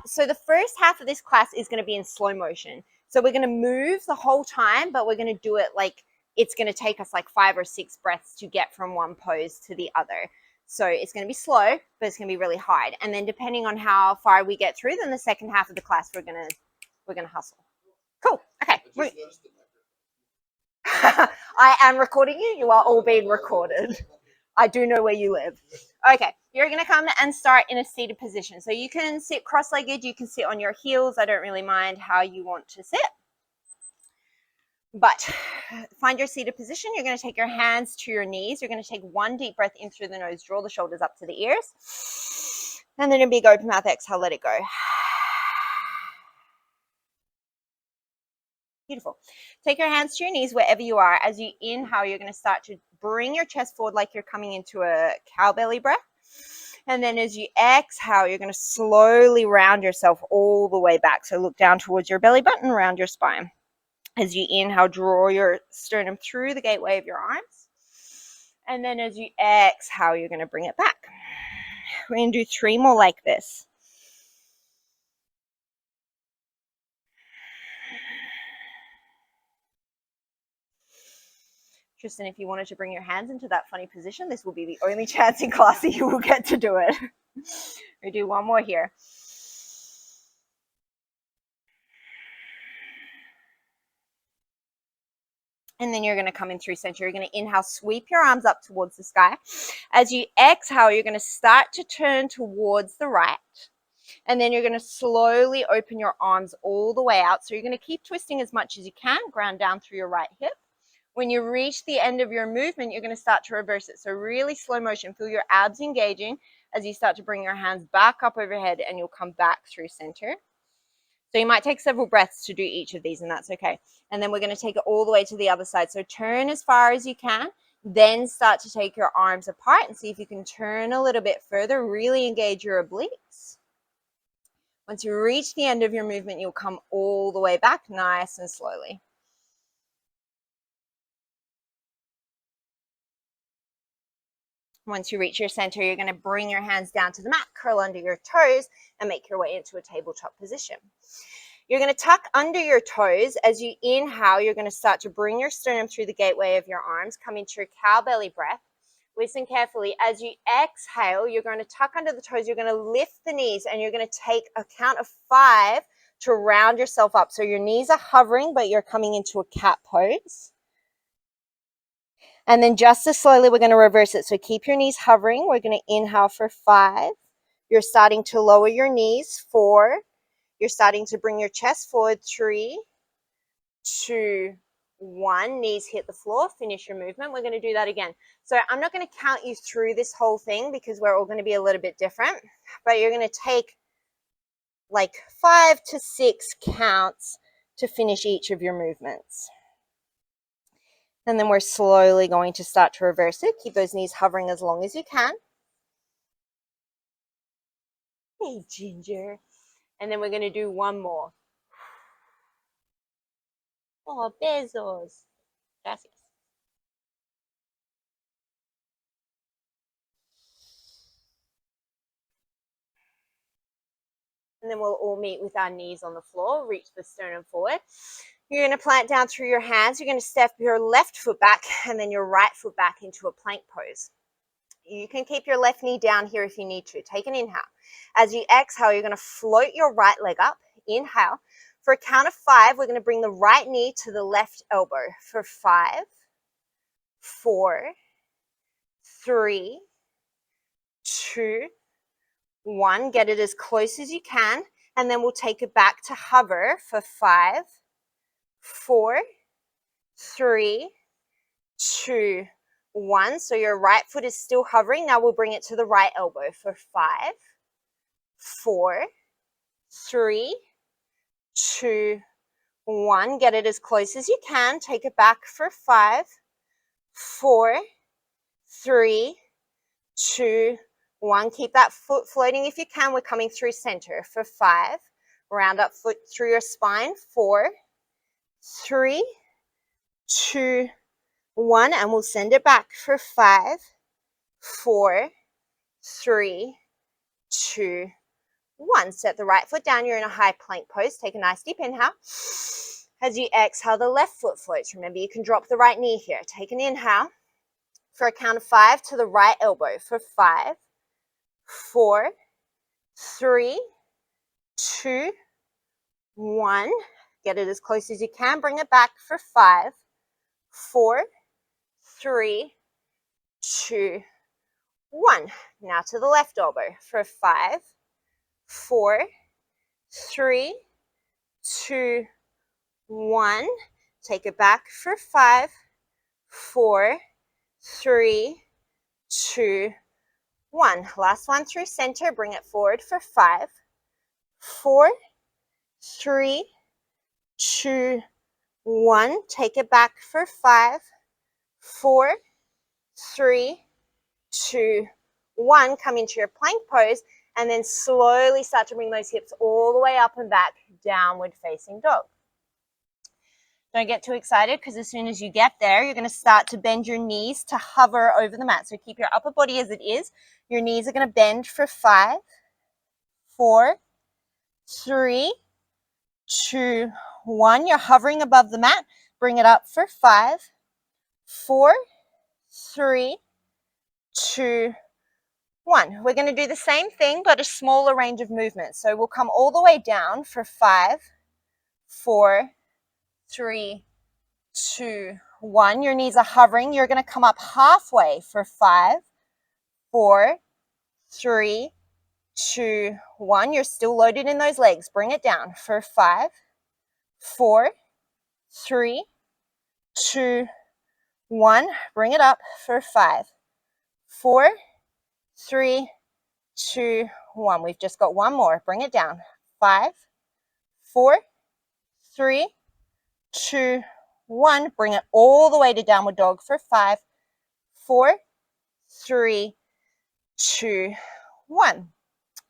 So the first half of this class is going to be in slow motion. So we're going to move the whole time, but we're going to do it like it's going to take us like 5 or 6 breaths to get from one pose to the other. So it's going to be slow, but it's going to be really hard. And then depending on how far we get through, then the second half of the class we're going to hustle. Cool. Okay. I am recording you. You are all being recorded. I do know where you live. Okay, you're going to come and start in a seated position. So you can sit cross-legged, you can sit on your heels. I don't really mind how you want to sit. But find your seated position. You're going to take your hands to your knees. You're going to take one deep breath in through the nose, draw the shoulders up to the ears. And then a big open mouth exhale, let it go. Beautiful. Take your hands to your knees wherever you are. As you inhale, you're going to start to bring your chest forward like you're coming into a cow belly breath. And then as you exhale, you're going to slowly round yourself all the way back. So look down towards your belly button, round your spine. As you inhale, draw your sternum through the gateway of your arms. And then as you exhale, you're going to bring it back. We're going to do 3 more like this. Tristan, if you wanted to bring your hands into that funny position, this will be the only chance in class that you will get to do it. We'll do 1 more here. And then you're going to come in through center. You're going to inhale, sweep your arms up towards the sky. As you exhale, you're going to start to turn towards the right. And then you're going to slowly open your arms all the way out. So you're going to keep twisting as much as you can, ground down through your right hip. When you reach the end of your movement, you're going to start to reverse it. So really slow motion. Feel your abs engaging as you start to bring your hands back up overhead and you'll come back through center. So you might take several breaths to do each of these, and that's okay. And then we're going to take it all the way to the other side. So turn as far as you can, then start to take your arms apart and see if you can turn a little bit further. Really engage your obliques. Once you reach the end of your movement, you'll come all the way back nice and slowly. Once you reach your center, you're going to bring your hands down to the mat, curl under your toes, and make your way into a tabletop position. You're going to tuck under your toes. As you inhale, you're going to start to bring your sternum through the gateway of your arms, come into your cow belly breath. Listen carefully. As you exhale, you're going to tuck under the toes. You're going to lift the knees, and you're going to take a count of 5 to round yourself up. So your knees are hovering, but you're coming into a cat pose. And then just as slowly, we're going to reverse it. So keep your knees hovering. We're going to inhale for 5. You're starting to lower your knees. 4. You're starting to bring your chest forward. 3, 2, 1. Knees hit the floor. Finish your movement. We're going to do that again. So I'm not going to count you through this whole thing because we're all going to be a little bit different. But you're going to take like 5 to 6 counts to finish each of your movements. And then we're slowly going to start to reverse it. Keep those knees hovering as long as you can. Hey, Ginger. And then we're going to do 1 more. Oh, besos. Gracias. And then we'll all meet with our knees on the floor. Reach the sternum forward. You're going to plant down through your hands. You're going to step your left foot back and then your right foot back into a plank pose. You can keep your left knee down here if you need to. Take an inhale. As you exhale, you're going to float your right leg up. Inhale. For a count of 5, we're going to bring the right knee to the left elbow. For 5, 4, 3, 2, 1. Get it as close as you can. And then we'll take it back to hover for 5, 4, 3, 2, 1. So your right foot is still hovering. Now we'll bring it to the right elbow for 5, 4, 3, 2, 1. Get it as close as you can. Take it back for 5, 4, 3, 2, 1. Keep that foot floating if you can. We're coming through center for 5. Round up foot through your spine. 4, 3, 2, 1. And we'll send it back for 5, 4, 3, 2, 1. Set the right foot down. You're in a high plank pose. Take a nice deep inhale. As you exhale, the left foot floats. Remember, you can drop the right knee here. Take an inhale. For a count of 5 to the right elbow. For 5, 4, 3, 2, 1. Get it as close as you can. Bring it back for 5, 4, 3, 2, 1. Now to the left elbow for 5, 4, 3, 2, 1. Take it back for 5, 4, 3, 2, 1. Last one through center. Bring it forward for 5, 4, 3, 2, 1. Take it back for 5, 4, 3, 2, 1. Come into your plank pose and then slowly start to bring those hips all the way up and back, downward facing dog. Don't get too excited because as soon as you get there, you're going to start to bend your knees to hover over the mat. So keep your upper body as it is. Your knees are going to bend for 5, 4, 3, 2, 1. You're hovering above the mat. Bring it up for 5, 4, 3, 2, 1. We're going to do the same thing, but a smaller range of movement. So we'll come all the way down for 5, 4, 3, 2, 1. Your knees are hovering. You're going to come up halfway for 5, 4, 3, 2, 1. You're still loaded in those legs. Bring it down for 5, 4, 3, 2, 1. Bring it up for 5, 4, 3, 2, 1. We've just got one more. Bring it down. 5, 4, 3, 2, 1. Bring it all the way to downward dog for 5, 4, 3, 2, 1.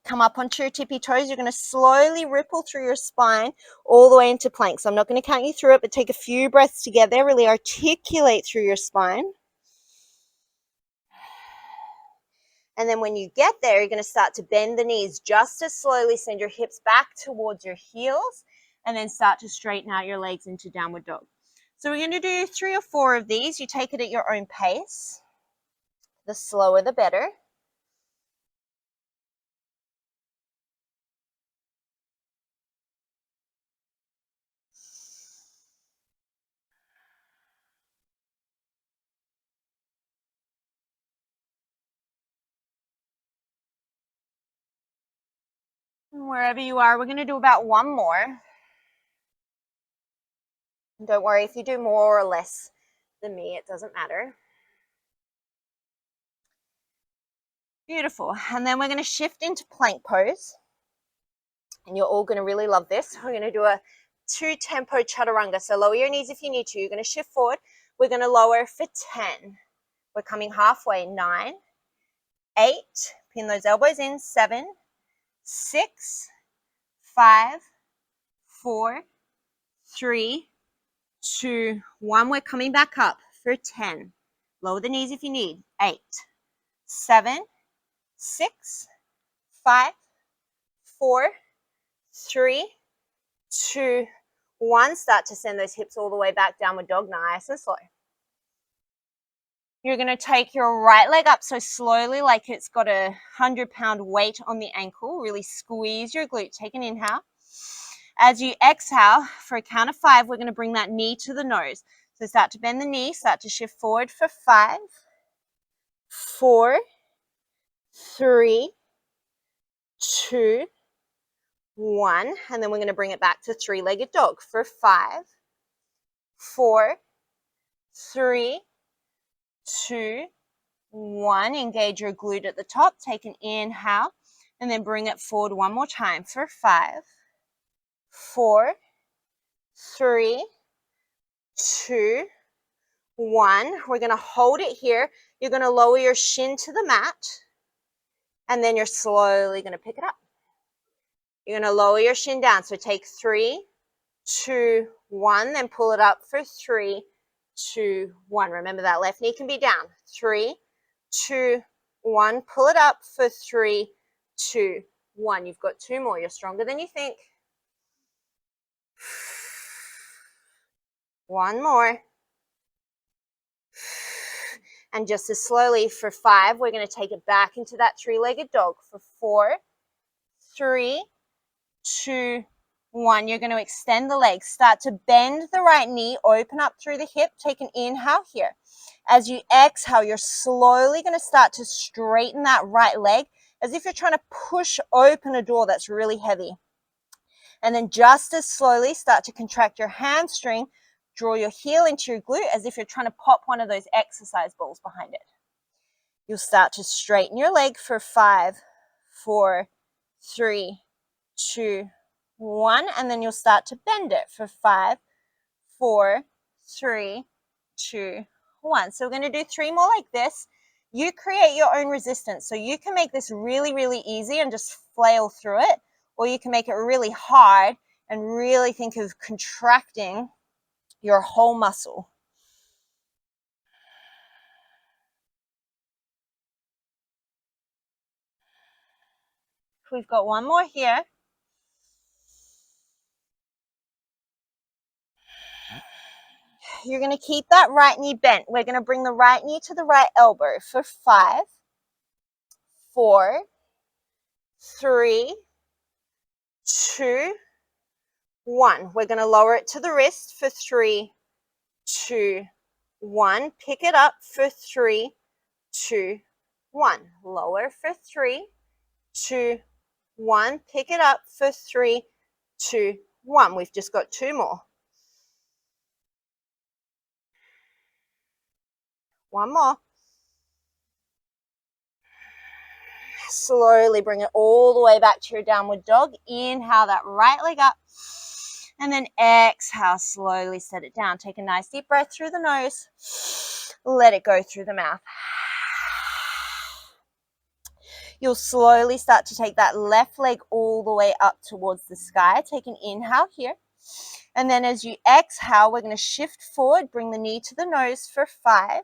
Come up onto your tippy toes. You're going to slowly ripple through your spine all the way into plank. So I'm not going to count you through it, but take a few breaths together. Really articulate through your spine. And then when you get there, you're going to start to bend the knees just as slowly. Send your hips back towards your heels and then start to straighten out your legs into downward dog. So we're going to do 3 or 4 of these. You take it at your own pace. The slower, the better. Wherever you are, we're going to do about 1 more. Don't worry if you do more or less than me, it doesn't matter. Beautiful. And then we're going to shift into plank pose. And you're all going to really love this. We're going to do a 2-tempo chaturanga. So lower your knees if you need to. You're going to shift forward. We're going to lower for 10. We're coming halfway. 9, 8, pin those elbows in. 7, 6, 5, 4, 3, 2, 1. We're coming back up for 10. Lower the knees if you need. 8, 7, 6, 5, 4, 3, 2, 1. Start to send those hips all the way back, downward dog, nice and slow. You're going to take your right leg up so slowly, like it's got a 100-pound weight on the ankle. Really squeeze your glute. Take an inhale. As you exhale, for a count of 5, we're going to bring that knee to the nose. So start to bend the knee, start to shift forward for 5, 4, 3, 2, 1. And then we're going to bring it back to 3-legged dog for 5, 4, 3, 2, 1. Engage your glute at the top. Take an inhale and then bring it forward one more time for 5, 4, 3, 2, 1. We're going to hold it here. You're going to lower your shin to the mat and then you're slowly going to pick it up. You're going to lower your shin down. So take 3, 2, 1, then pull it up for 3, 2, 1. Remember that left knee can be down. 3, 2, 1. Pull it up for 3, 2, 1. You've got 2 more. You're stronger than you think. 1 more. And just as slowly for 5, we're going to take it back into that 3-legged dog. For 4, 3, 2, 1. You're going to extend the legs. Start to bend the right knee, open up through the hip. Take an inhale here. As you exhale, you're slowly going to start to straighten that right leg as if you're trying to push open a door that's really heavy. And then just as slowly start to contract your hamstring. Draw your heel into your glute as if you're trying to pop one of those exercise balls behind it. You'll start to straighten your leg for 5, 4, 3, 2, 1. And then you'll start to bend it for 5, 4, 3, 2, 1. So we're going to do 3 more like this. You create your own resistance. So you can make this really, really easy and just flail through it. Or you can make it really hard and really think of contracting your whole muscle. We've got 1 more here. You're going to keep that right knee bent. We're going to bring the right knee to the right elbow for 5, 4, 3, 2, 1. We're going to lower it to the wrist for 3, 2, 1. Pick it up for 3, 2, 1. Lower for 3, 2, 1. Pick it up for 3, 2, 1. We've just got 2 more. 1 more. Slowly bring it all the way back to your downward dog. Inhale that right leg up. And then exhale, slowly set it down. Take a nice deep breath through the nose. Let it go through the mouth. You'll slowly start to take that left leg all the way up towards the sky. Take an inhale here. And then as you exhale, we're going to shift forward. Bring the knee to the nose for 5,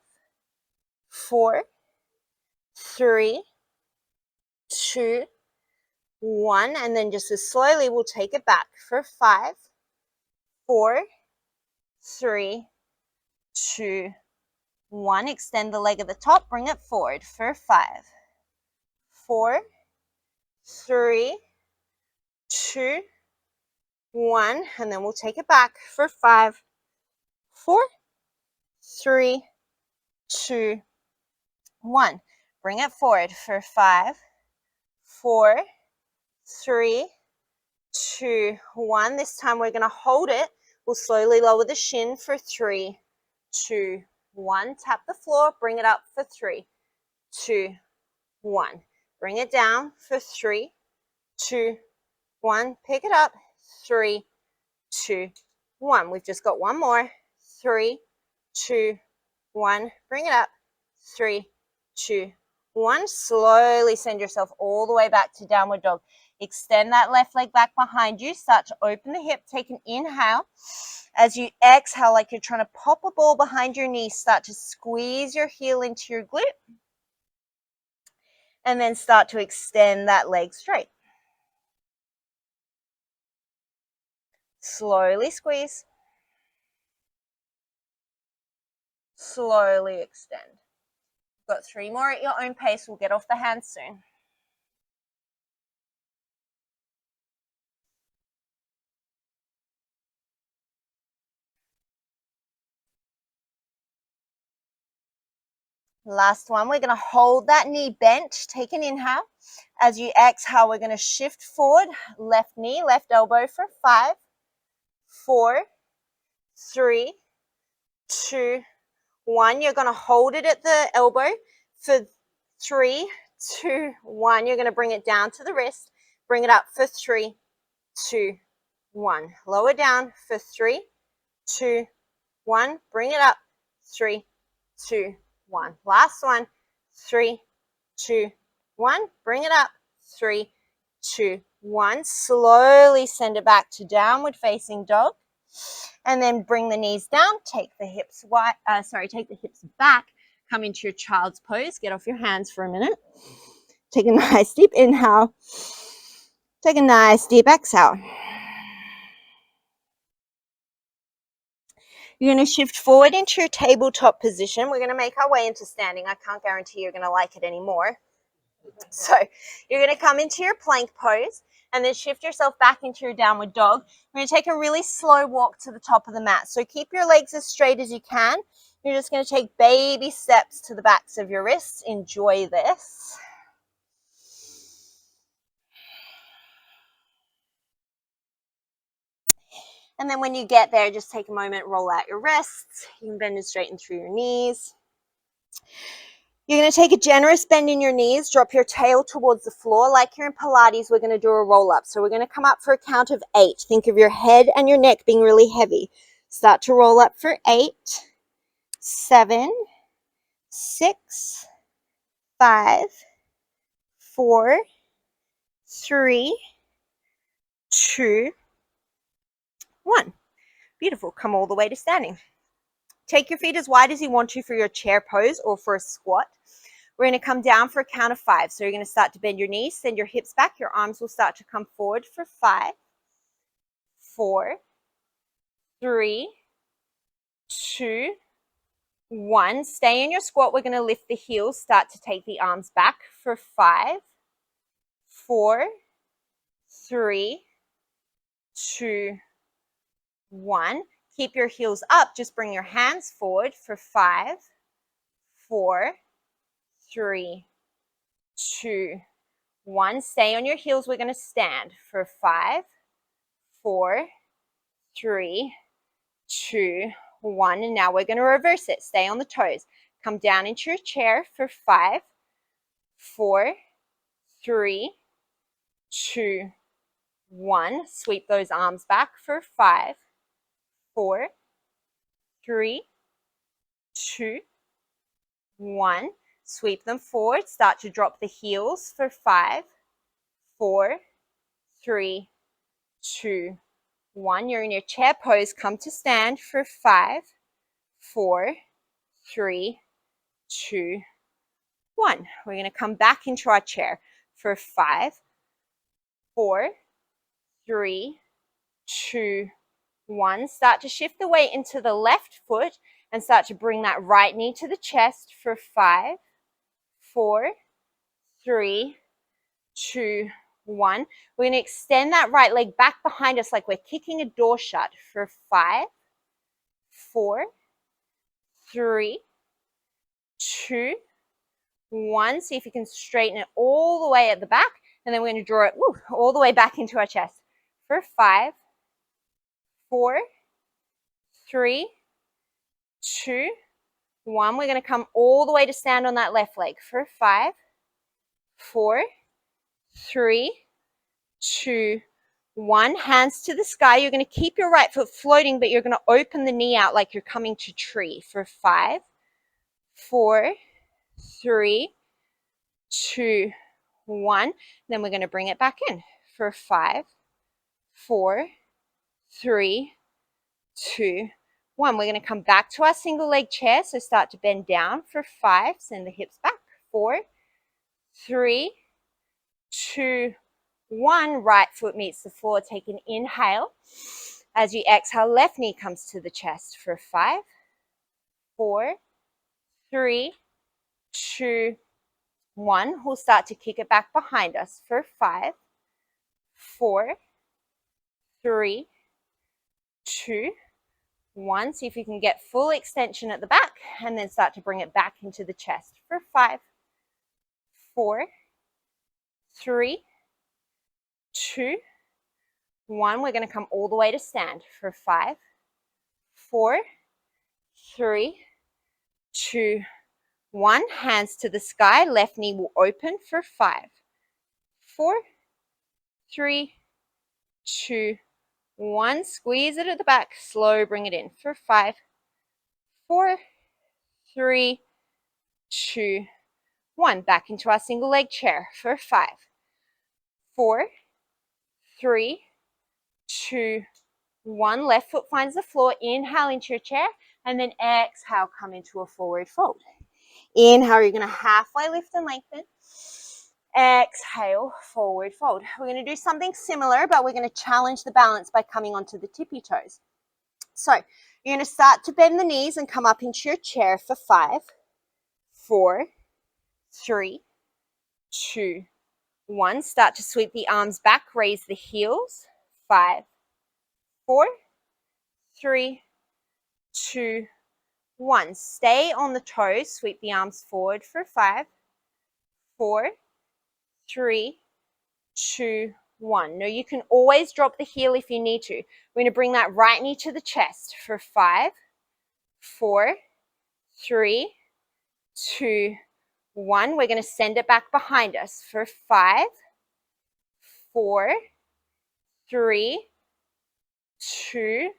4, 3, 2, 1. And then just as slowly, we'll take it back for 5, 4, 3, 2, 1. Extend the leg at the top. Bring it forward for 5, 4, 3, 2, 1. And then we'll take it back for 5, 4, 3, 2, 1. Bring it forward for 5, 4, 3, 2, 1. This time we're going to hold it. We'll slowly lower the shin for 3, 2, 1. Tap the floor. Bring it up for 3, 2, 1. Bring it down for 3, 2, 1. Pick it up. 3, 2, 1. We've just got 1 more. 3, 2, 1. Bring it up. 3, 2, 1. Slowly send yourself all the way back to downward dog. Extend that left leg back behind you. Start to open the hip. Take an inhale. As you exhale, like you're trying to pop a ball behind your knee, start to squeeze your heel into your glute. And then start to extend that leg straight. Slowly squeeze. Slowly extend. Got 3 more at your own pace. We'll get off the hands soon. Last one, we're going to hold that knee bent. Take an inhale. As you exhale, we're going to shift forward. Left knee, left elbow for 5, 4, 3, 2, 1. You're going to hold it at the elbow for 3, 2, 1. You're going to bring it down to the wrist. Bring it up for 3, 2, 1. Lower down for 3, 2, 1. Bring it up. 3, 2, 1. Last one. 3, 2, 1. Bring it up. 3, 2, 1. Slowly send it back to downward facing dog. And then bring the knees down. Take the hips back. Come into your child's pose. Get off your hands for a minute. Take a nice deep inhale. Take a nice deep exhale. You're going to shift forward into your tabletop position. We're going to make our way into standing. I can't guarantee you're going to like it anymore. So you're going to come into your plank pose and then shift yourself back into your downward dog. We're going to take a really slow walk to the top of the mat. So keep your legs as straight as you can. You're just going to take baby steps to the backs of your wrists. Enjoy this. And then when you get there, just take a moment, roll out your wrists. You can bend and straighten through your knees. You're going to take a generous bend in your knees, drop your tail towards the floor. Like you're in Pilates, we're going to do a roll up. So we're going to come up for a count of 8. Think of your head and your neck being really heavy. Start to roll up for 8, 7, 6, 5, 4, 3, 2, 1. Beautiful. Come all the way to standing. Take your feet as wide as you want to for your chair pose or for a squat. We're going to come down for a count of 5. So you're going to start to bend your knees, send your hips back. Your arms will start to come forward for 5, 4, 3, 2, 1. Stay in your squat. We're going to lift the heels, start to take the arms back for 5, 4, 3, 2, 1. Keep your heels up. Just bring your hands forward for 5, 4, 3, 2, 1. Stay on your heels. We're going to stand for 5, 4, 3, 2, 1. And now we're going to reverse it. Stay on the toes. Come down into your chair for 5, 4, 3, 2, 1. Sweep those arms back for 5, 4, 3, 2, 1. Sweep them forward. Start to drop the heels for 5, 4, 3, 2, 1. You're in your chair pose. Come to stand for 5, 4, 3, 2, 1. We're going to come back into our chair for 5, 4, 3, 2, 1. Start to shift the weight into the left foot and start to bring that right knee to the chest for 5, 4, 3, 2, 1. We're going to extend that right leg back behind us like we're kicking a door shut for 5, 4, 3, 2, 1. See if you can straighten it all the way at the back, and then we're going to draw it all the way back into our chest for 5, 4, 3, 2, 1. We're going to come all the way to stand on that left leg for 5, 4, 3, 2, 1. Hands to the sky. You're going to keep your right foot floating, but you're going to open the knee out like you're coming to tree for 5, 4, 3, 2, 1. Then we're going to bring it back in for 5, 4, 3, 2, 1. We're going to come back to our single leg chair. So start to bend down for 5. Send the hips back. 4, 3, 2, 1. Right foot meets the floor. Take an inhale. As you exhale, left knee comes to the chest for 5, 4, 3, 2, 1. We'll start to kick it back behind us for 5, 4, 3, 2, 1. See if you can get full extension at the back and then start to bring it back into the chest for 5, 4, 3, 2, 1. We're going to come all the way to stand for 5, 4, 3, 2, 1. Hands to the sky. Left knee will open for 5, 4, 3, 2, 1. Squeeze it at the back. Slow, bring it in for 5, 4, 3, 2, 1. Back into our single leg chair for 5, 4, 3, 2, 1. Left foot finds the floor. Inhale into your chair and then exhale, come into a forward fold. Inhale, you're going to halfway lift and lengthen. Exhale, forward fold. We're going to do something similar, but we're going to challenge the balance by coming onto the tippy toes. So you're going to start to bend the knees and come up into your chair for 5, 4, 3, 2, 1. Start to sweep the arms back, raise the heels. 5, 4, 3, 2, 1. Stay on the toes, sweep the arms forward for 5, 4, 3, 2, 1. No, you can always drop the heel if you need to. We're going to bring that right knee to the chest for 5, 4, 3, 2, 1. We're going to send it back behind us for 5, 4, 3, 2,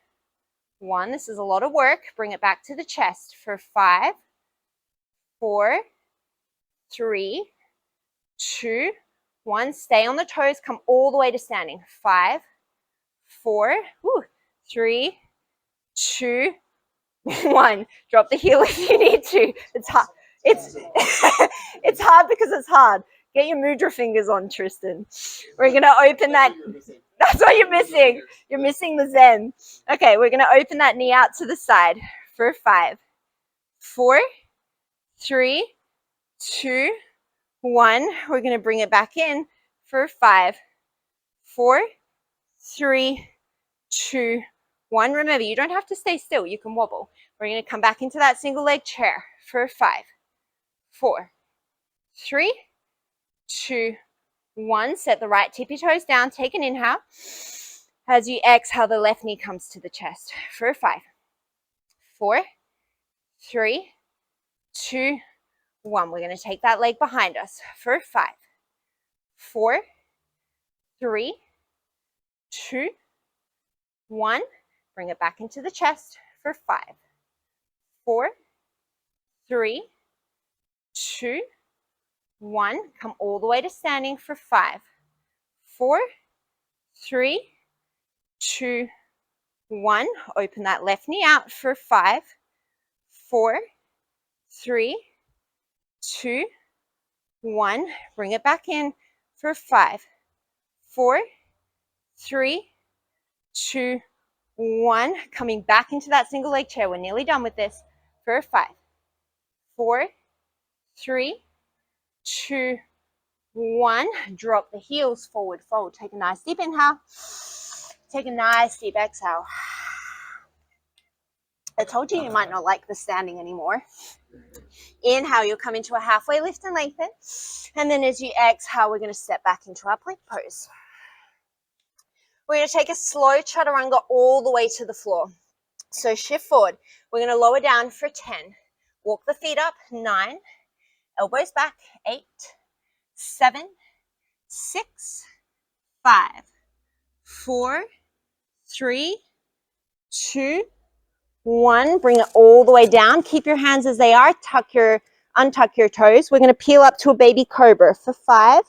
1. This is a lot of work. Bring it back to the chest for 5, 4, 3, 2, 1. Stay on the toes. Come all the way to standing. 5, 4, 3, 2, 1. Drop the heel if you need to. It's hard. It's it's hard because it's hard. Get your mudra fingers on, Tristan. We're gonna open that. That's what you're missing. You're missing the Zen. Okay, we're gonna open that knee out to the side for 5, 4, 3, 2, 1. We're gonna bring it back in for 5, 4, 3, 2, 1. Remember, you don't have to stay still. You can wobble. We're going to come back into that single leg chair for 5, 4, 3, 2, 1. Set the right tippy toes down. Take an inhale. As you exhale, the left knee comes to the chest for 5, 4, 3, 2, 1. We're going to take that leg behind us for 5, 4, 3, 2, 1. Bring it back into the chest for 5, 4, 3, 2, 1. Come all the way to standing for 5, 4, 3, 2, 1. Open that left knee out for 5, 4, 3, 2, 1. Bring it back in for 5, 4, 3, 2, 1. Coming back into that single leg chair. We're nearly done with this for 5, 4, 3, 2, 1. Drop the heels, forward fold. Take a nice deep inhale. Take a nice deep exhale. I told you might not like the standing anymore. Inhale, you'll come into a halfway lift and lengthen. And then as you exhale, we're going to step back into our plank pose. We're going to take a slow chaturanga all the way to the floor. So shift forward. We're going to lower down for 10. Walk the feet up, 9. Elbows back, 8, 7, 6, 5, 4, 3, 2, 1. Bring it all the way down. Keep your hands as they are. Untuck your toes. We're going to peel up to a baby cobra for 5,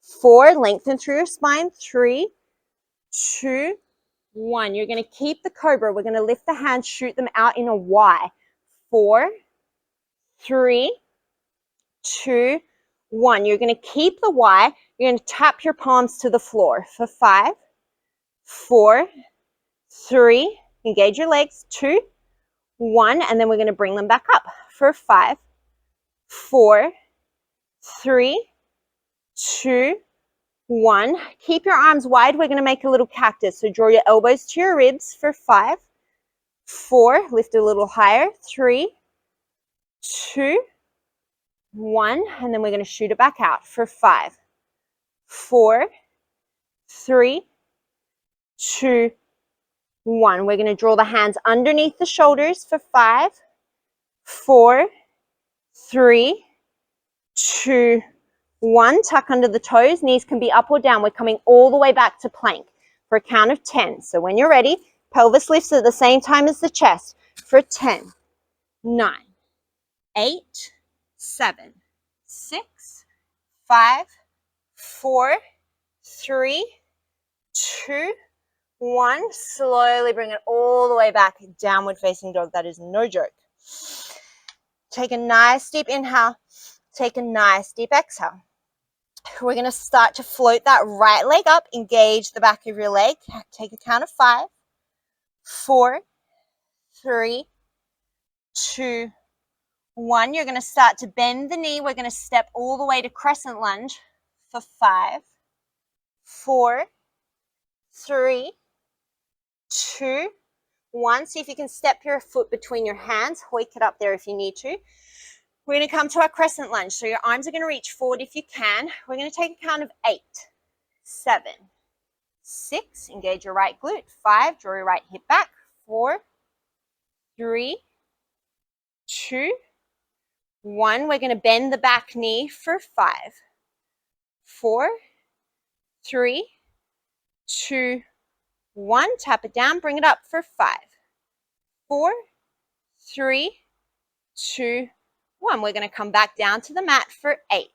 4. Lengthen through your spine. 3, 2, 1. You're going to keep the cobra. We're going to lift the hands, shoot them out in a Y. 4, 3, 2, 1. You're going to keep the Y. You're going to tap your palms to the floor for 5, 4, 3. Engage your legs. 2, 1. And then we're going to bring them back up for 5, 4, 3, 2, 1. Keep your arms wide. We're going to make a little cactus. So draw your elbows to your ribs for 5, 4. Lift a little higher. 3, 2, 1. And then we're going to shoot it back out for 5, 4, 3, 2, 1. We're going to draw the hands underneath the shoulders for 5, 4, 3, 2, 1. Tuck under the toes. Knees can be up or down. We're coming all the way back to plank for a count of 10. So when you're ready, pelvis lifts at the same time as the chest for 10, 9, 8, 7, 6, 5, 4, 3, 2, 1. Slowly bring it all the way back. Downward facing dog. That is no joke. Take a nice deep inhale. Take a nice deep exhale. We're going to start to float that right leg up, engage the back of your leg. Take a count of 5, 4, 3, 2, 1. You're going to start to bend the knee. We're going to step all the way to crescent lunge for 5, 4, 3, 2, 1. See if you can step your foot between your hands. Hoik it up there if you need to. We're going to come to our crescent lunge. So your arms are going to reach forward if you can. We're going to take a count of 8, 7, 6. Engage your right glute. 5. Draw your right hip back. 4, 3, 2, 1. We're going to bend the back knee for 5, 4, 3, 2, 1. Tap it down. Bring it up for 5, 4, 3, 2, 1. We're going to come back down to the mat for 8,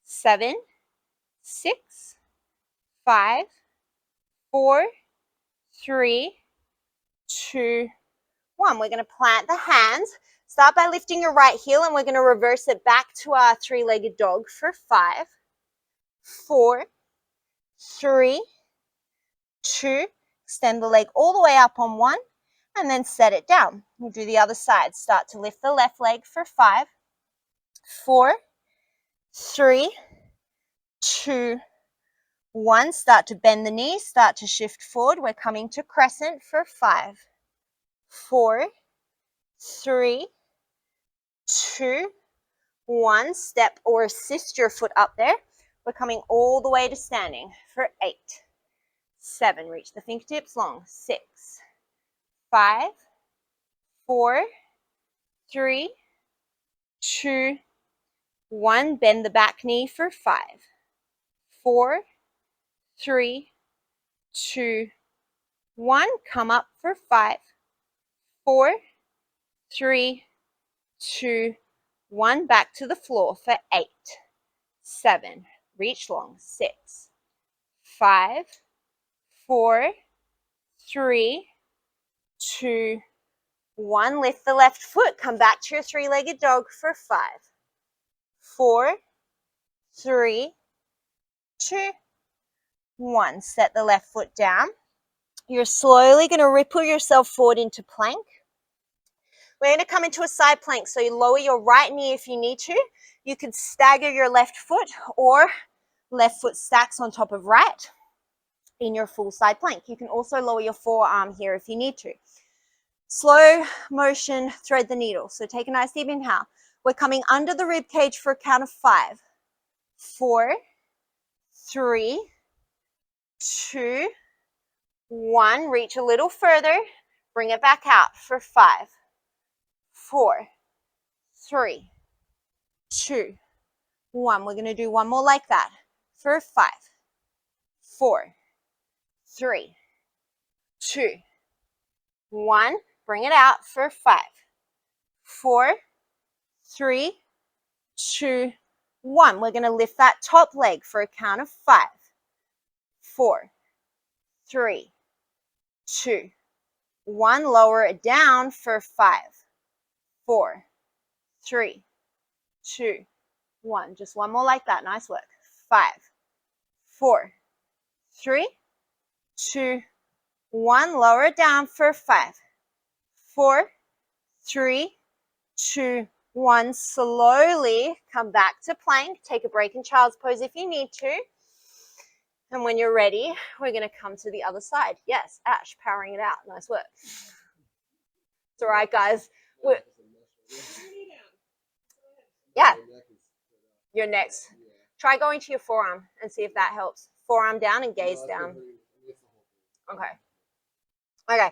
7, 6, 5, 4, 3, 2, 1. We're going to plant the hands. Start by lifting your right heel and we're going to reverse it back to our three-legged dog for 5, 4, 3, 2. Extend the leg all the way up on 1 and then set it down. We'll do the other side. Start to lift the left leg for 5, 4, 3, 2, 1. Start to bend the knees. Start to shift forward. We're coming to crescent for 5, 4, 3, 2, 1. Step or assist your foot up there. We're coming all the way to standing for 8, 7. Reach the fingertips long. 6, 5, 4, 3, 2, 1. Bend the back knee for 5, 4, 3, 2, 1. Come up for 5, 4, 3, 2, 1. Back to the floor for 8, 7. Reach long. 6, 5, 4, 3, 2, 1. Lift the left foot. Come back to your three-legged dog for 5, 4, 3, 2, 1. Set the left foot down. You're slowly going to ripple yourself forward into plank. We're going to come into a side plank. So you lower your right knee if you need to. You could stagger your left foot or left foot stacks on top of right in your full side plank. You can also lower your forearm here if you need to. Slow motion, thread the needle. So take a nice deep inhale. We're coming under the rib cage for a count of 5, 4, 3, 2, 1. Reach a little further. Bring it back out for 5, 4, 3, 2, 1. We're going to do one more like that for 5, 4, 3, 2, 1. Bring it out for 5, 4, 3, 2, 1. We're going to lift that top leg for a count of 5, 4, 3, 2, 1. Lower it down for 5, 4, 3, 2, 1. Just one more like that. Nice work. 5, 4, 3, 2, 1. Lower it down for 5, 4, 3, 2, 1. Slowly come back to plank. Take a break in child's pose if you need to. And when you're ready, we're going to come to the other side. Yes, Ash, powering it out. Nice work. It's all right, guys. Yeah, your next. Try going to your forearm and see if that helps. Forearm down and gaze down. Okay. Okay.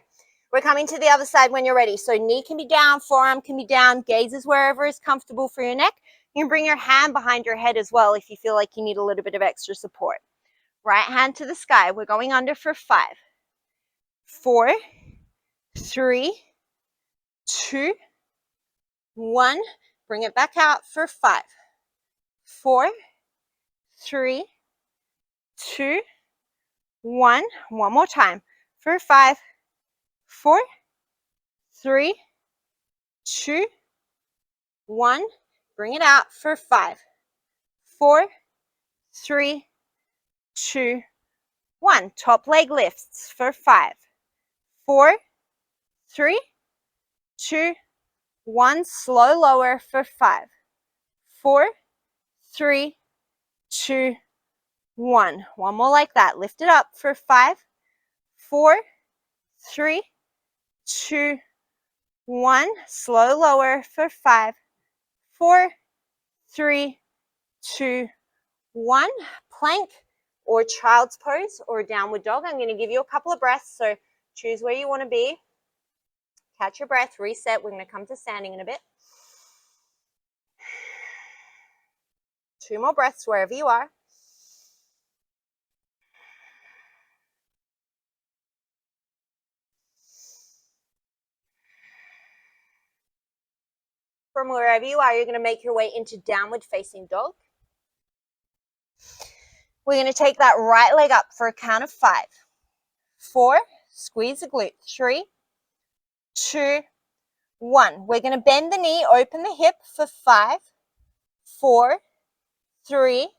We're coming to the other side when you're ready. So knee can be down, forearm can be down, gaze is wherever is comfortable for your neck. You can bring your hand behind your head as well if you feel like you need a little bit of extra support. Right hand to the sky. We're going under for 5, 4, 3, 2, 1. Bring it back out for 5, 4, 3, 2, 1. One more time for 5, 4, 3, 2, 1. Bring it out for 5, 4, 3, 2, 1. Top leg lifts for 5, 4, 3, 2, 1. Slow lower for 5, 4, 3, 2, 1. One more like that. Lift it up for 5, 4, 3, 2, 1. Slow lower for 5, 4, 3, 2, 1. Plank or child's pose or downward dog. I'm going to give you a couple of breaths, so choose where you want to be. Catch your breath, reset. We're going to come to standing in a bit. 2 more breaths wherever you are. From wherever you are, you're going to make your way into downward facing dog. We're going to take that right leg up for a count of 5, 4, squeeze the glute, 3, 2, 1. We're going to bend the knee, open the hip for 5, 4, 3,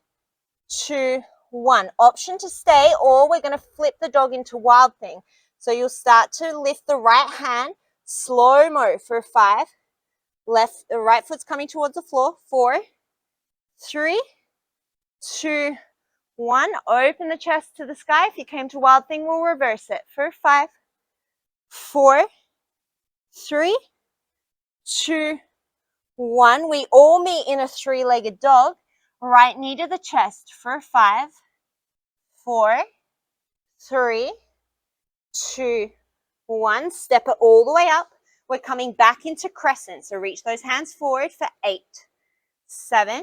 2, 1. Option to stay, or we're going to flip the dog into wild thing. So you'll start to lift the right hand, slow-mo for 5. The right foot's coming towards the floor. 4, 3, 2, 1. Open the chest to the sky. If you came to wild thing, we'll reverse it for 5, 4, 3, 2, 1. We all meet in a 3-legged dog. Right knee to the chest for 5, 4, 3, 2, 1. Step it all the way up. We're coming back into crescent. So reach those hands forward for 8, 7,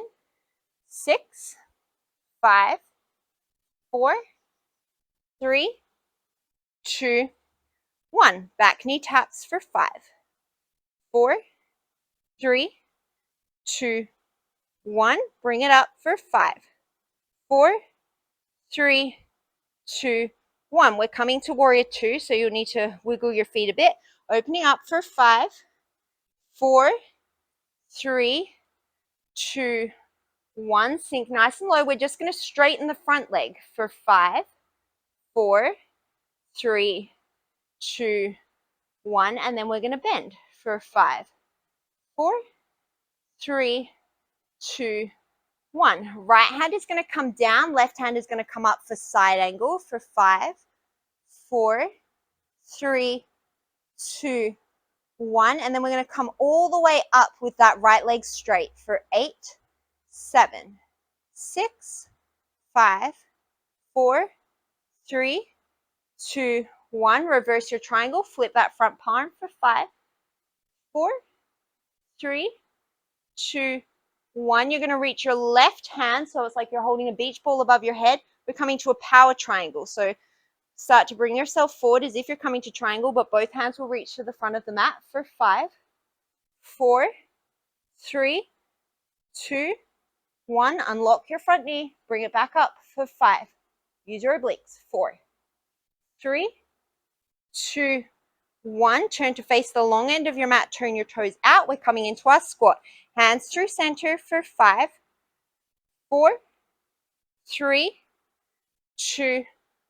6, 5, 4, 3, 2, 1. Back knee taps for 5, 4, 3, 2, 1. Bring it up for 5, 4, 3, 2, 1. We're coming to warrior 2, so you'll need to wiggle your feet a bit. Opening up for 5, 4, 3, 2, 1. Sink nice and low. We're just going to straighten the front leg for 5, 4, 3, 2, 1. And then we're going to bend for 5, 4, 3, 2, 1. Right hand is going to come down. Left hand is going to come up for side angle for 5, 4, 3, 2, 1. And then we're going to come all the way up with that right leg straight for 8, 7, 6, 5, 4, 3, 2, 1. Reverse your triangle. Flip that front palm for 5, 4, 3, 2, 1. You're going to reach your left hand, so it's like you're holding a beach ball above your head. We're coming to a power triangle. So start to bring yourself forward as if you're coming to triangle, but both hands will reach to the front of the mat for 5, 4, 3, 2, 1. Unlock your front knee. Bring it back up for 5. Use your obliques. 4, 3, 2, 1. Turn to face the long end of your mat. Turn your toes out. We're coming into our squat. Hands through center for 5, 4, 3, 2,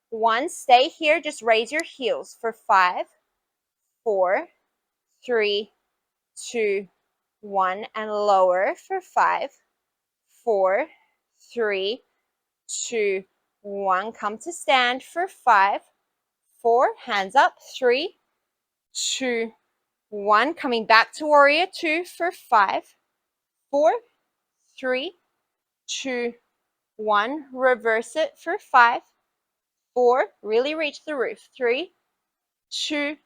1. Stay here. Just raise your heels for 5, 4, 3, 2, 1. And lower for 5, 4, 3, 2, 1. Come to stand for 5, 4. Hands up. 3, 2, 1. Coming back to warrior 2 for 5, 4, 3, 2, 1. Reverse it for 5, 4. Really reach the roof. 3, 2,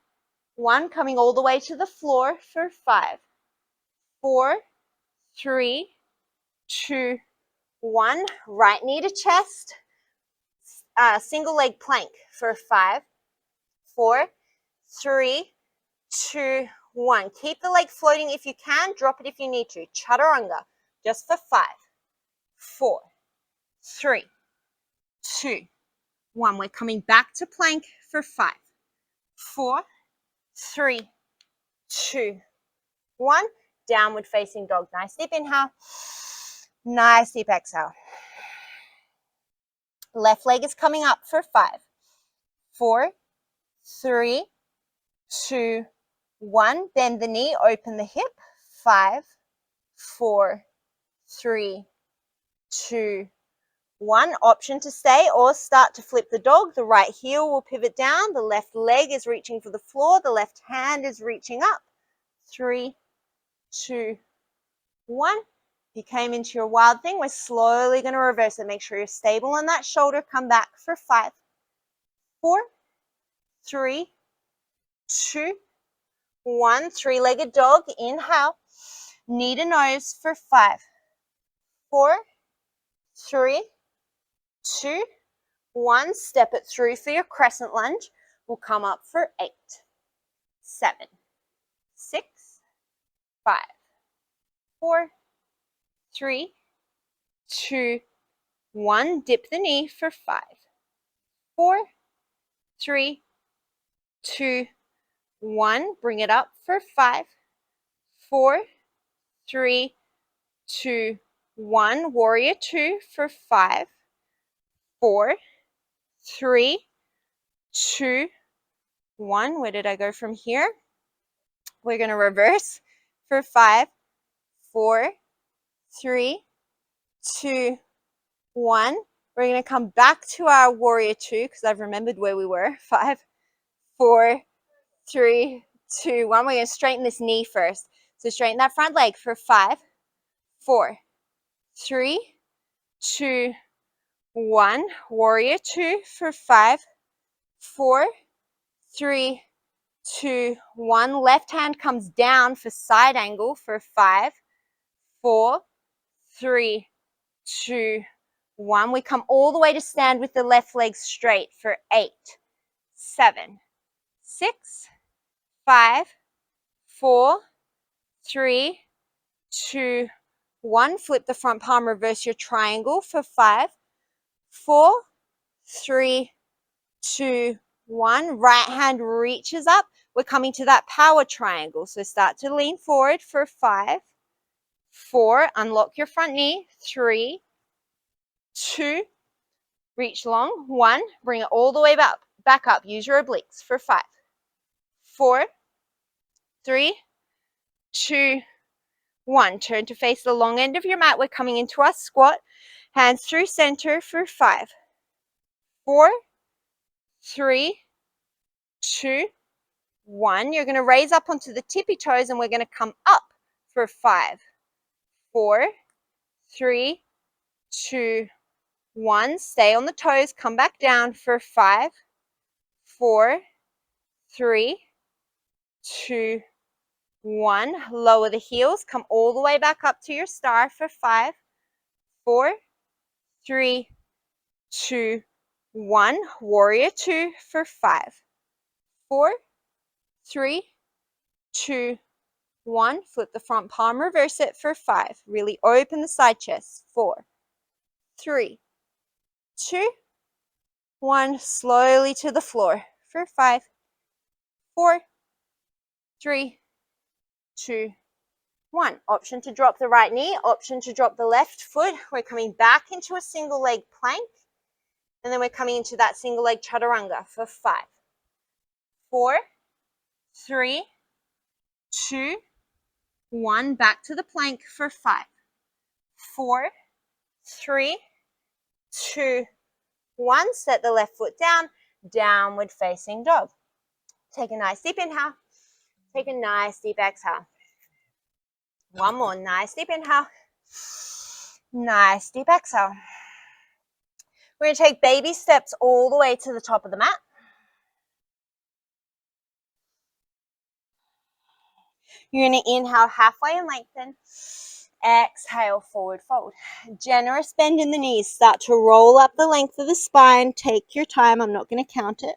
1. Coming all the way to the floor for 5, 4, 3, 2, 1. Right knee to chest. Single leg plank for 5, 4, 3, 2, 1. Keep the leg floating if you can. Drop it if you need to. Chaturanga. Just for 5, 4, 3, 2, 1. We're coming back to plank for 5, 4, 3, 2, 1. Downward facing dog. Nice deep inhale. Nice deep exhale. Left leg is coming up for 5, 4, 3, 2, 1. Bend the knee, open the hip. 5, 4, 3, 2, 1. Option to stay or start to flip the dog. The right heel will pivot down. The left leg is reaching for the floor. The left hand is reaching up. 3, 2, 1. You came into your wild thing. We're slowly going to reverse it. Make sure you're stable on that shoulder. Come back for 5, 4, 3, 2, 1. Three-legged dog. Inhale. Knee to nose for 5, 4, 3, 2, 1. Step it through for your crescent lunge. We'll come up for 8, 7, 6, 5, 4, 3, 2, 1. Dip the knee for 5, 4, 3, 2, 1. Bring it up for 5, 4, 3, 2, 1. Warrior 2 for 5, 4, 3, 2, 1. Where did I go from here? We're going to reverse for 5, 4, 3, 2, 1. We're going to come back to our warrior 2 because I've remembered where we were. 5, 4, 3, 2, 1. We're going to straighten this knee first. So straighten that front leg for 5, 4, 3, 2, 1. Warrior 2 for 5, 4, 3, 2, 1. Left hand comes down for side angle for 5, 4, 3, 2, 1. We come all the way to stand with the left leg straight for 8, 7, 6, 5, 4, 3, 2, 1. Flip the front palm, reverse your triangle for 5, 4, 3, 2, 1. Right hand reaches up. We're coming to that power triangle. So start to lean forward for 5, 4. Unlock your front knee. 3, 2. Reach long. 1. Bring it all the way back up. Use your obliques for 5, 4, 3, 2, 1. Turn to face the long end of your mat. We're coming into our squat. Hands through center for 5, 4, 3, 2, 1. You're going to raise up onto the tippy toes and we're going to come up for 5, 4, 3, 2, 1. Stay on the toes. Come back down for 5, 4, 3, 2, 1. Lower the heels. Come all the way back up to your star for 5, 4, 3, 2, 1. Warrior 2 for 5, 4, 3, 2, 1. Flip the front palm, reverse it for 5. Really open the side chest. 4, 3, 2, 1. Slowly to the floor for 5, 4, 3, 2, 1. Option to drop the right knee, option to drop the left foot. We're coming back into a single leg plank, and then we're coming into that single leg chaturanga for 5, 4, 3, 2, 1. Back to the plank for 5, 4, 3, 2, 1. Set the left foot down, downward facing dog. Take a nice deep inhale. Take a nice deep exhale. One more. Nice deep inhale. Nice deep exhale. We're going to take baby steps all the way to the top of the mat. You're going to inhale halfway and lengthen. Exhale, forward fold. Generous bend in the knees. Start to roll up the length of the spine. Take your time. I'm not going to count it.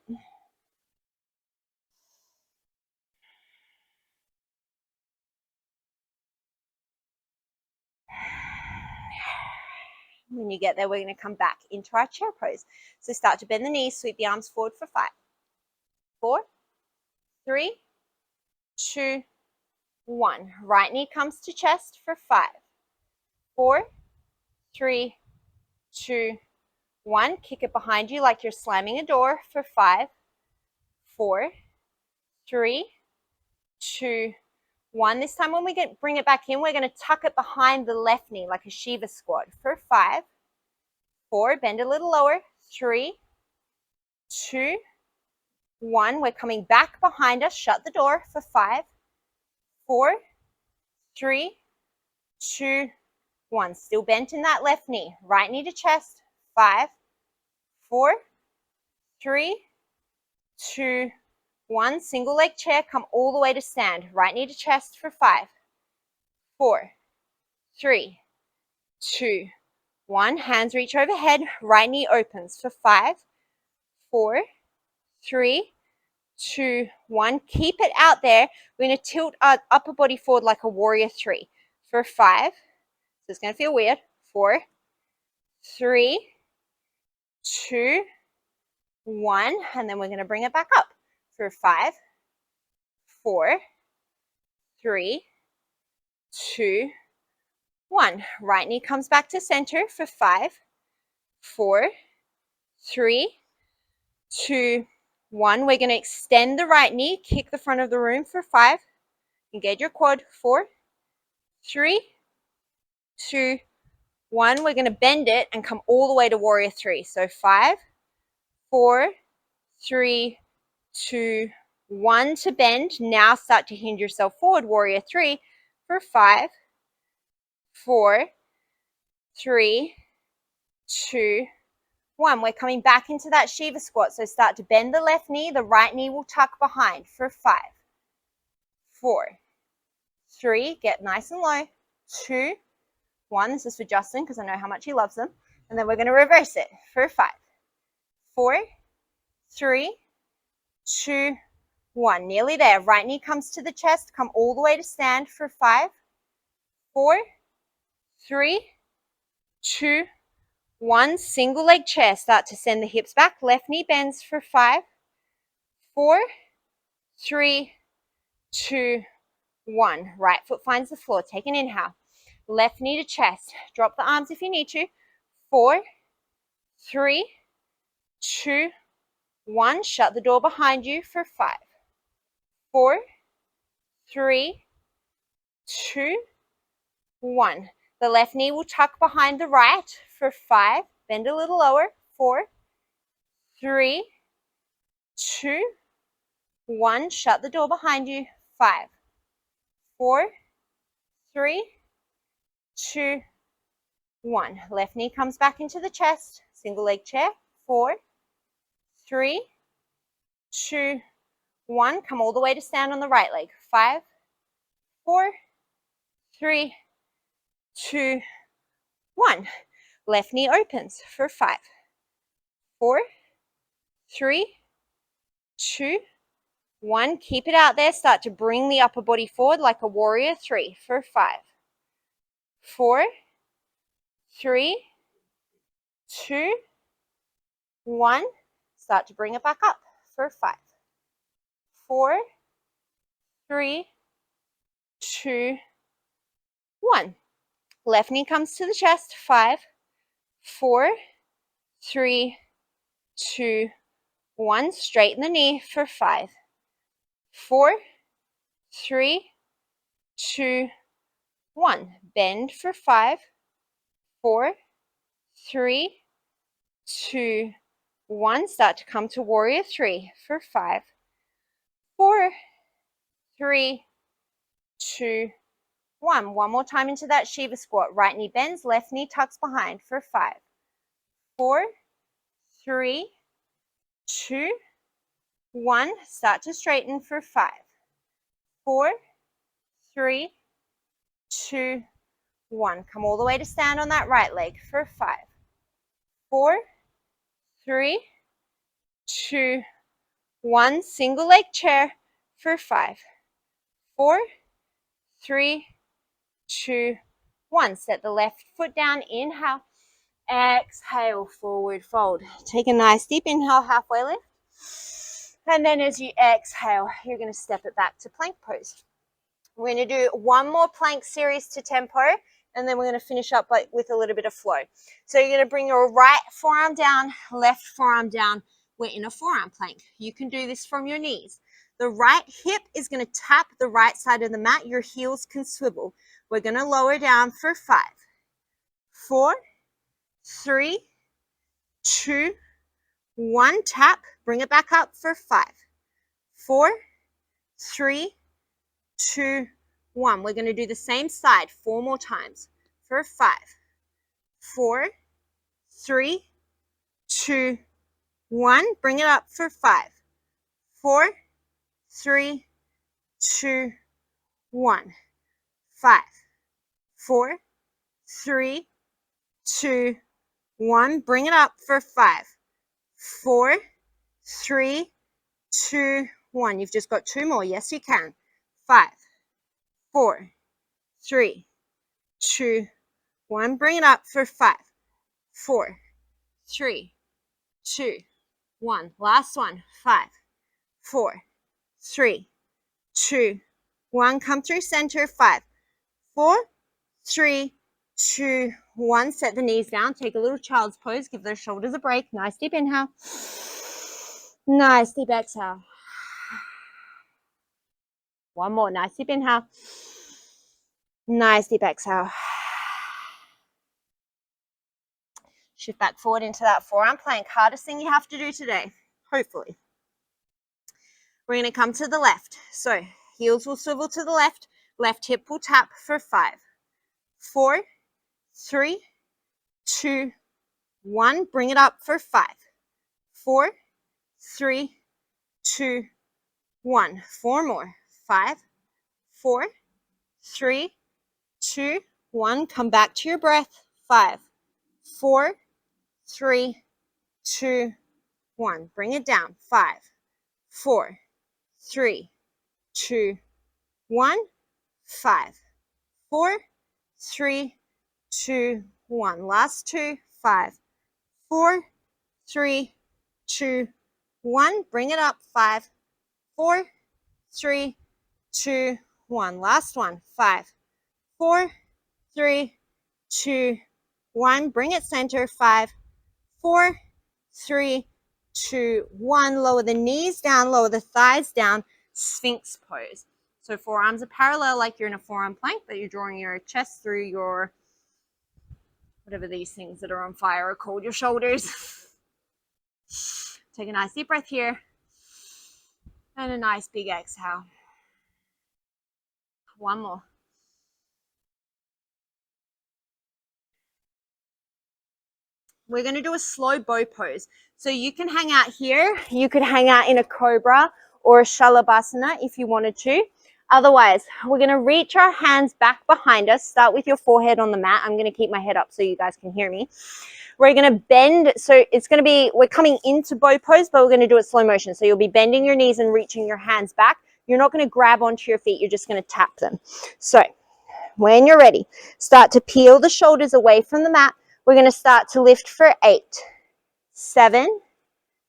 When you get there, we're going to come back into our chair pose. So start to bend the knees, sweep the arms forward for 5, 4, 3, 2, 1. Right knee comes to chest for 5, 4, 3, 2, 1, kick it behind you like you're slamming a door for 5, 4, 3, 2, 1. This time when we bring it back in, we're going to tuck it behind the left knee like a Shiva squat for 5, 4, bend a little lower, 3, 2, 1. We're coming back behind us, shut the door for 5, 4, 3, 2, 1. Still bent in that left knee, right knee to chest, 5, 4, 3, 2, 1. Single leg chair, come all the way to stand, right knee to chest for 5, 4, 3, 2, 1. Hands reach overhead, right knee opens for 5, 4, 3, 2, 1. Keep it out there. We're going to tilt our upper body forward like a warrior 3 for 5. So it's going to feel weird. 4, 3, 2, 1. And then we're going to bring it back up for 5, 4, 3, 2, 1. Right knee comes back to center for 5, 4, 3, 2, 1. We're going to extend the right knee, kick the front of the room for 5. Engage your quad. 4, 3, 2, 1. We're going to bend it and come all the way to warrior 3. So 5, 4, 3, 2, 1 to bend. Now start to hinge yourself forward, warrior 3 for 5, 4, 3, 2, 1. We're coming back into that Shiva squat. So start to bend the left knee. The right knee will tuck behind for 5, 4, 3. Get nice and low. 2, 1. This is for Justin because I know how much he loves them. And then we're going to reverse it for 5, 4, 3, 2, 1. Nearly there. Right knee comes to the chest. Come all the way to stand for 5, 4, 3, 2, 1. Single leg chair. Start to send the hips back. Left knee bends for 5, 4, 3, 2, 1. Right foot finds the floor. Take an inhale. Left knee to chest. Drop the arms if you need to. 4, 3, 2, 1. Shut the door behind you for 5, 4, 3, 2, 1. The left knee will tuck behind the right for 5. Bend a little lower. 4, 3, 2, 1. Shut the door behind you. 5, 4, 3, 2, 1. Left knee comes back into the chest. Single leg chair. 4, 3, 2, 1. Come all the way to stand on the right leg. 5, 4, 3, 2, 1. Left knee opens for 5, 4, 3, 2, 1. Keep it out there. Start to bring the upper body forward like a warrior 3 for 5, 4, 3, 2, 1. Start to bring it back up for 5, 4, 3, 2, 1. Left knee comes to the chest. 5, 4, 3, 2, 1. Straighten the knee for 5, 4, 3, 2, 1. Bend for 5, 4, 3, 2, 1. Start to come to warrior 3 for 5, 4, 3, 2, 1. One more time into that Shiva squat. Right knee bends, left knee tucks behind for 5, 4, 3, 2, 1. Start to straighten for 5, 4, 3, 2, 1. Come all the way to stand on that right leg for 5, 4, 3, 2, 1. Single leg chair for 5, 4, 3, 2, 1. Set the left foot down. Inhale. Exhale, forward fold. Take a nice deep inhale, halfway lift. And then as you exhale, you're going to step it back to plank pose. We're going to do one more plank series to tempo, And then we're going to finish up with a little bit of flow. So you're going to bring your right forearm down, left forearm down. We're in a forearm plank. You can do this from your knees. The right hip is going to tap the right side of the mat. Your heels can swivel. We're going to lower down for 5, 4, 3, 2, 1. Tap. Bring it back up for 5, 4, 3, 2, 1. We're going to do the same side 4 more times for 5, 4, 3, 2, 1. Bring it up for 5, 4, 3, 2, 1. 5, 4, 3, 2, 1. Bring it up for 5, 4, 3, 2, 1. You've just got 2 more. Yes, you can. 5, 4, 3, 2, 1. Bring it up for 5, 4, 3, 2, 1. Last one. 5, 4, 3, 2, 1. Come through center. 5, 4, 3, 2, 1. Set the knees down. Take a little child's pose. Give those shoulders a break. Nice deep inhale. Nice deep exhale. One more. Nice deep inhale. Nice deep exhale. Shift back forward into that forearm plank. Hardest thing you have to do today, hopefully. We're going to come to the left. So heels will swivel to the left. Left hip will tap for 5, 4, 3, 2, 1. Bring it up for 5, 4, 3, 2, 1. 4 more. 5, 4, 3, 2, 1. Come back to your breath. 5, 4, 3, 2, 1. Bring it down. 5, 4, 3, 2, 1. 5, 4, 3, 2, 1. Last 2. 5, 4, 3, 2, 1. Bring it up. 5, 4, 3, 2, 1. Last one. 5, 4, 3, 2, 1. Bring it center. 5, 4, 3, 2, 1. Lower the knees down, lower the thighs down. Sphinx pose. So forearms are parallel like you're in a forearm plank, but you're drawing your chest through your, whatever these things that are on fire are called, your shoulders. Take a nice deep breath here. And a nice big exhale. One more. We're going to do a slow bow pose. So you can hang out here. You could hang out in a cobra or a shalabhasana if you wanted to. Otherwise, we're going to reach our hands back behind us. Start with your forehead on the mat. I'm going to keep my head up so you guys can hear me. We're going to bend. So it's going to be, we're coming into bow pose, but we're going to do it slow motion. So you'll be bending your knees and reaching your hands back. You're not going to grab onto your feet. You're just going to tap them. So when you're ready, start to peel the shoulders away from the mat. We're going to start to lift for 8, 7,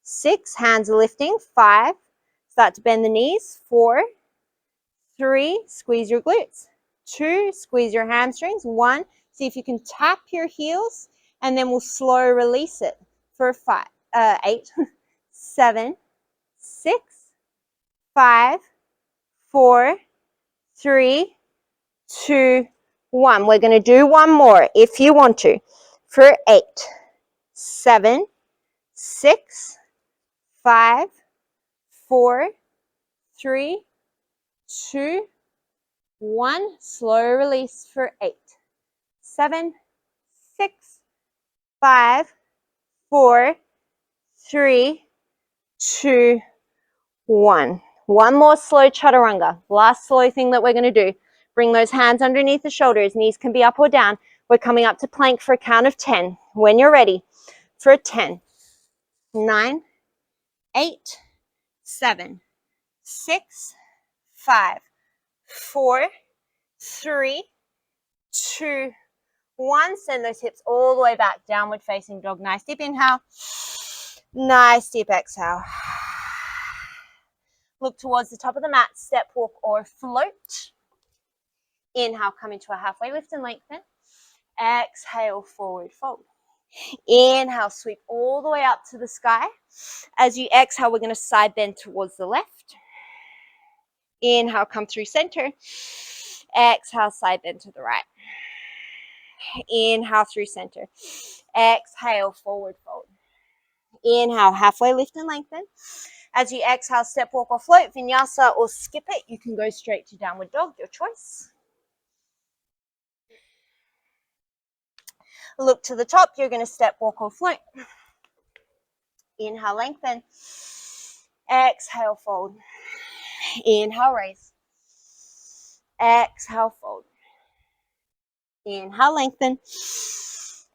6. Hands are lifting. 5. Start to bend the knees. 4, 3. Squeeze your glutes. 2. Squeeze your hamstrings. 1. See if you can tap your heels, and then we'll slow release it for 8, 7, 6, 5, 4, 3, 2, 1. We're going to do one more if you want to for 8, 7, 6, 5, 4, 3, 2, 1. Slow release for 8, 7, 6, 5, 4, 3, 2, 1. One more slow chaturanga. Last slow thing that we're going to do. Bring those hands underneath the shoulders. Knees can be up or down. We're coming up to plank for a count of 10. When you're ready, for 10, 9, 8, 7, 6, 5, 4, 3, 2, 1. Send those hips all the way back. Downward facing dog. Nice deep inhale. Nice deep exhale. Look towards the top of the mat. Step, walk, or float. Inhale, come into a halfway lift and lengthen. Exhale, forward fold. Inhale, sweep all the way up to the sky. As you exhale, we're going to side bend towards the left. Inhale, come through center. Exhale, side bend to the right. Inhale through center. Exhale, forward fold. Inhale, halfway lift and lengthen. As you exhale, step, walk, or float, vinyasa or skip it. You can go straight to downward dog, your choice. Look to the top, you're going to step, walk, or float. Inhale, lengthen. Exhale, fold. Inhale, raise. Exhale, fold. Inhale, lengthen.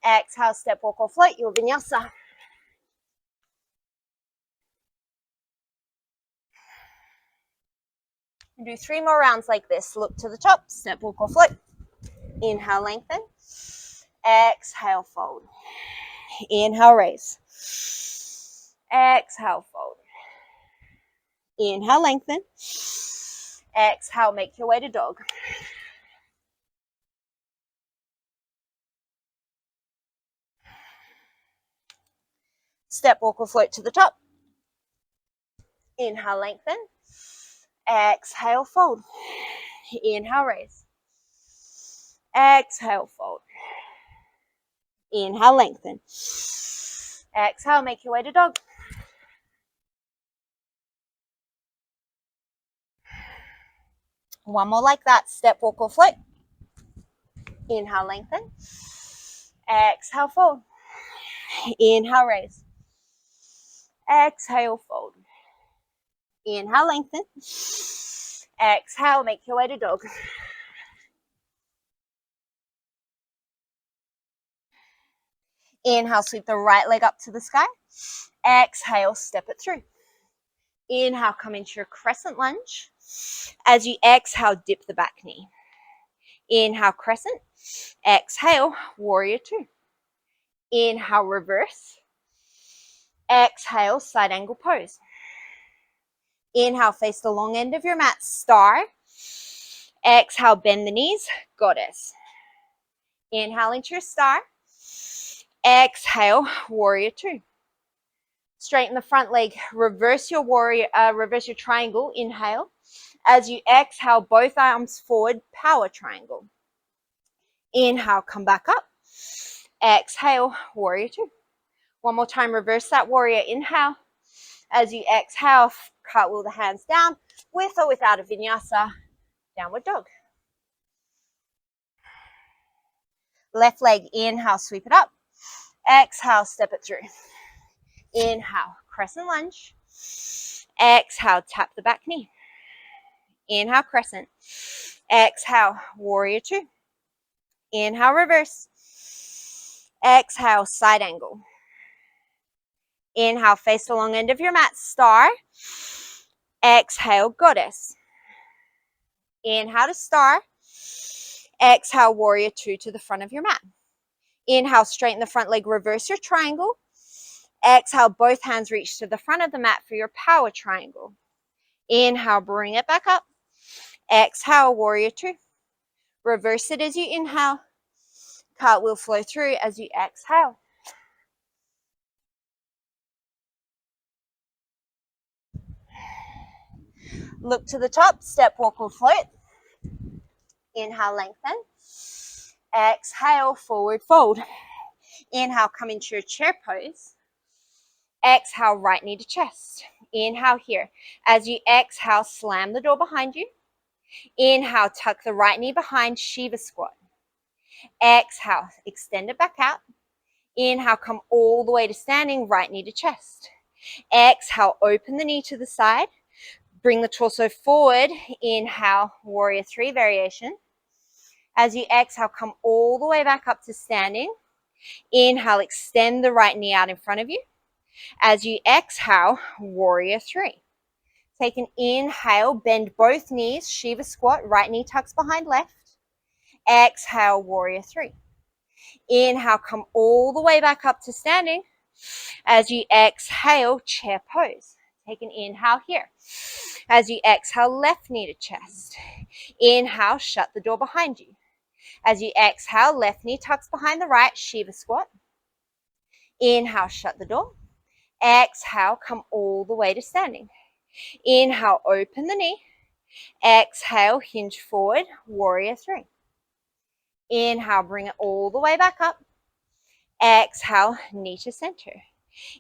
Exhale, step, walk, or float, your vinyasa. Do 3 more rounds like this. Look to the top, step, walk, or float. Inhale, lengthen. Exhale, fold. Inhale, raise. Exhale, fold. Inhale, lengthen. Exhale, make your way to dog. Step, walk, or float to the top. Inhale, lengthen. Exhale, fold. Inhale, raise. Exhale, fold. Inhale, lengthen. Exhale, make your way to dog. One more like that. Step, walk, or float. Inhale, lengthen. Exhale, fold. Inhale, raise. Exhale, fold. Inhale, lengthen. Exhale, make your way to dog. Inhale, sweep the right leg up to the sky. Exhale, step it through. Inhale, come into your crescent lunge. As you exhale, dip the back knee. Inhale, crescent. Exhale, warrior two. Inhale, reverse. Exhale, side angle pose. Inhale, face the long end of your mat, star. Exhale, bend the knees, goddess. Inhale into your star. Exhale, warrior two. Straighten the front leg, reverse your warrior, reverse your triangle, inhale. As you exhale, both arms forward, power triangle. Inhale, come back up. Exhale, warrior two. One more time, reverse that warrior, inhale. As you exhale, cartwheel the hands down, with or without a vinyasa, downward dog. Left leg, inhale, sweep it up. Exhale, step it through. Inhale, crescent lunge. Exhale, tap the back knee. Inhale, crescent. Exhale, warrior two. Inhale, reverse. Exhale, side angle. Inhale, face the long end of your mat, star. Exhale, goddess. Inhale to star. Exhale, warrior two to the front of your mat. Inhale, straighten the front leg, reverse your triangle. Exhale, both hands reach to the front of the mat for your power triangle. Inhale, bring it back up. Exhale, warrior two. Reverse it as you inhale. Cartwheel flow through as you exhale. Look to the top, step, walk, or float. Inhale, lengthen. Exhale, forward fold. Inhale, come into your chair pose. Exhale, right knee to chest. Inhale here. As you exhale, slam the door behind you. Inhale, tuck the right knee behind, Shiva squat. Exhale, extend it back out. Inhale, come all the way to standing, right knee to chest. Exhale, open the knee to the side. Bring the torso forward. Inhale, warrior three variation. As you exhale, come all the way back up to standing. Inhale, extend the right knee out in front of you. As you exhale, warrior three. Take an inhale, bend both knees, Shiva squat, right knee tucks behind left. Exhale, warrior three. Inhale, come all the way back up to standing. As you exhale, chair pose. Take an inhale here. As you exhale, left knee to chest. Inhale, shut the door behind you. As you exhale, left knee tucks behind the right, Shiva squat. Inhale, shut the door. Exhale, come all the way to standing. Inhale, open the knee. Exhale, hinge forward, warrior three. Inhale, bring it all the way back up. Exhale, knee to center.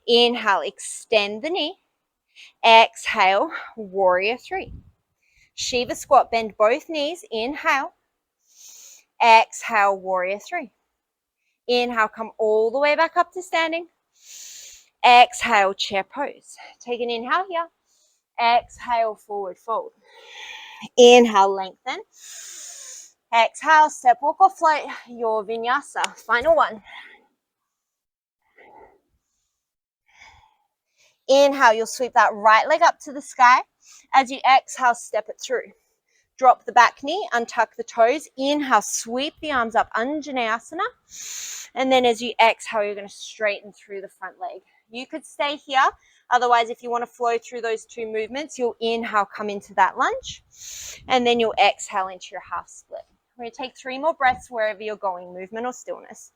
Inhale, extend the knee. Exhale, warrior three. Shiva squat, bend both knees. Inhale. Exhale, warrior three. Inhale, come all the way back up to standing. Exhale, chair pose. Take an inhale here. Exhale, forward fold. Inhale, lengthen. Exhale, step, walk, or float your vinyasa. Final one. Inhale, you'll sweep that right leg up to the sky. As you exhale, step it through. Drop the back knee, untuck the toes. Inhale, sweep the arms up, Anjaneyasana. And then as you exhale, you're going to straighten through the front leg. You could stay here. Otherwise, if you want to flow through those two movements, you'll inhale, come into that lunge. And then you'll exhale into your half split. We're going to take 3 more breaths wherever you're going, movement or stillness.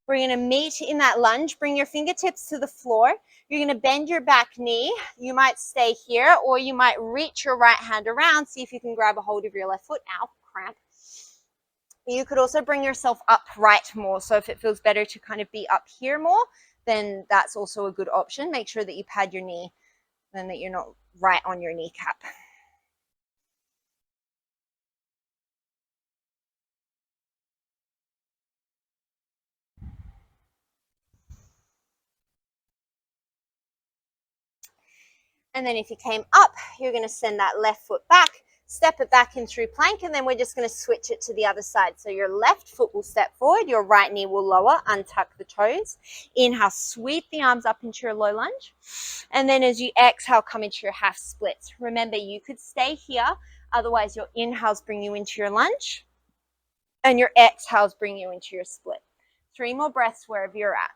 We're going to meet in that lunge. Bring your fingertips to the floor. You're going to bend your back knee. You might stay here, or you might reach your right hand around. See if you can grab a hold of your left foot. Ow, cramp. You could also bring yourself upright more. So if it feels better to kind of be up here more, then that's also a good option. Make sure that you pad your knee and that you're not right on your kneecap. And then if you came up, you're going to send that left foot back, step it back in through plank, and then we're just going to switch it to the other side. So your left foot will step forward, your right knee will lower, untuck the toes. Inhale, sweep the arms up into your low lunge. And then as you exhale, come into your half splits. Remember, you could stay here. Otherwise, your inhales bring you into your lunge, and your exhales bring you into your split. 3 more breaths wherever you're at.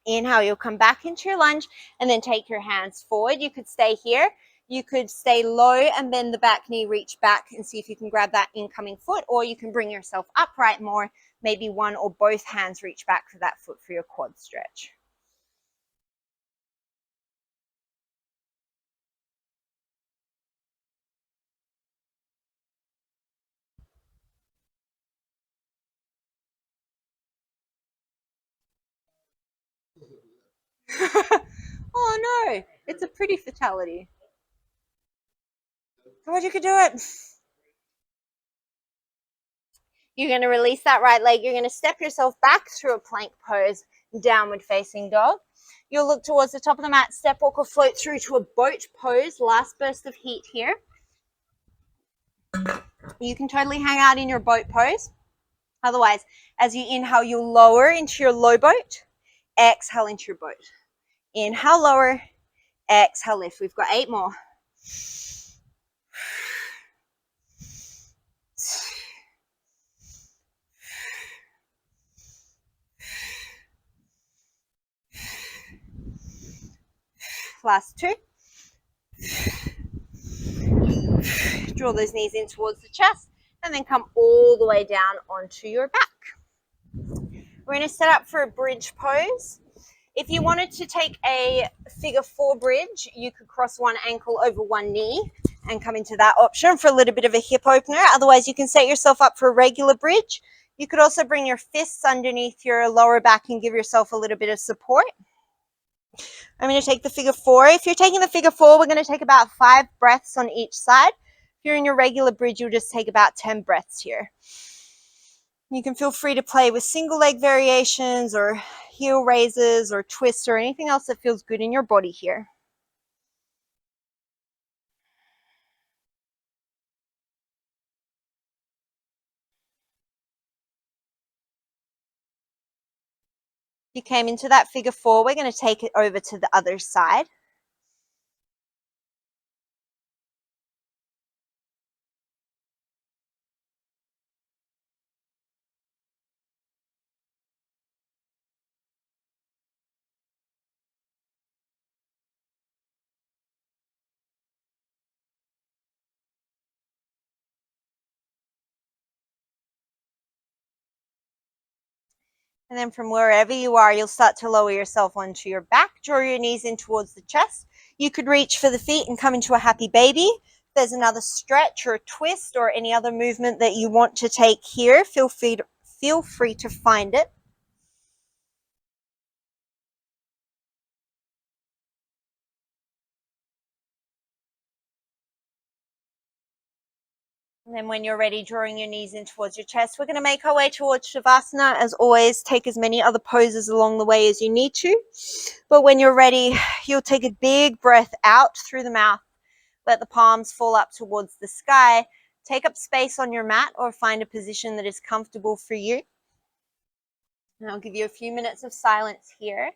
Inhale, you'll come back into your lunge and then take your hands forward. You could stay here. You could stay low and bend the back knee, reach back and see if you can grab that incoming foot, or you can bring yourself upright more. Maybe one or both hands reach back for that foot for your quad stretch. Oh no, it's a pretty fatality. God, you could do it. You're going to release that right leg. You're going to step yourself back through a plank pose, downward facing dog. You'll look towards the top of the mat, step, walk, or float through to a boat pose. Last burst of heat here. You can totally hang out in your boat pose. Otherwise, as you inhale, you'll lower into your low boat. Exhale into your boat. Inhale, lower. Exhale, lift. We've got 8 more. Last 2. Draw those knees in towards the chest and then come all the way down onto your back. We're going to set up for a bridge pose. If you wanted to take a figure 4 bridge, you could cross one ankle over one knee and come into that option for a little bit of a hip opener. Otherwise, you can set yourself up for a regular bridge. You could also bring your fists underneath your lower back and give yourself a little bit of support. I'm going to take the figure 4. If you're taking the figure 4, we're going to take about 5 breaths on each side. If you're in your regular bridge, you'll just take about 10 breaths here. You can feel free to play with single leg variations or heel raises or twists or anything else that feels good in your body here. You came into that figure 4. We're going to take it over to the other side. And then from wherever you are, you'll start to lower yourself onto your back, draw your knees in towards the chest. You could reach for the feet and come into a happy baby. If there's another stretch or a twist or any other movement that you want to take here, feel free to find it. And then when you're ready, drawing your knees in towards your chest, we're going to make our way towards Shavasana. As always, take as many other poses along the way as you need to. But when you're ready, you'll take a big breath out through the mouth. Let the palms fall up towards the sky. Take up space on your mat or find a position that is comfortable for you. And I'll give you a few minutes of silence here.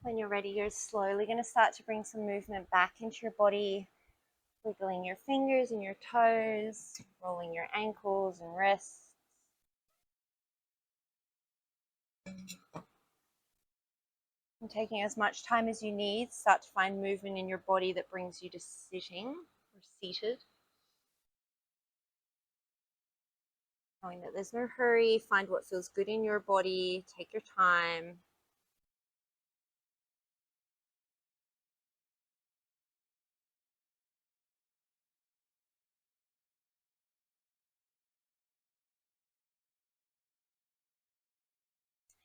When you're ready, you're slowly going to start to bring some movement back into your body, wiggling your fingers and your toes, rolling your ankles and wrists. And taking as much time as you need, start to find movement in your body that brings you to sitting or seated. Knowing that there's no hurry, find what feels good in your body, take your time.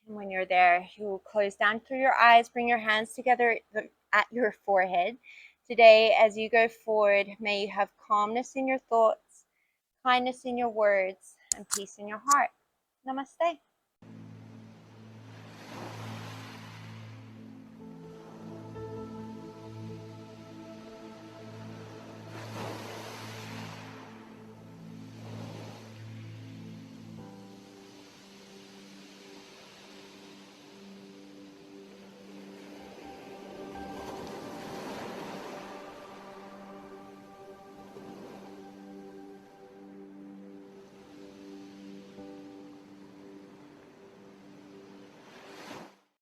And when you're there, you'll close down through your eyes, bring your hands together at your forehead. Today, as you go forward, may you have calmness in your thoughts, kindness in your words, and peace in your heart. Namaste.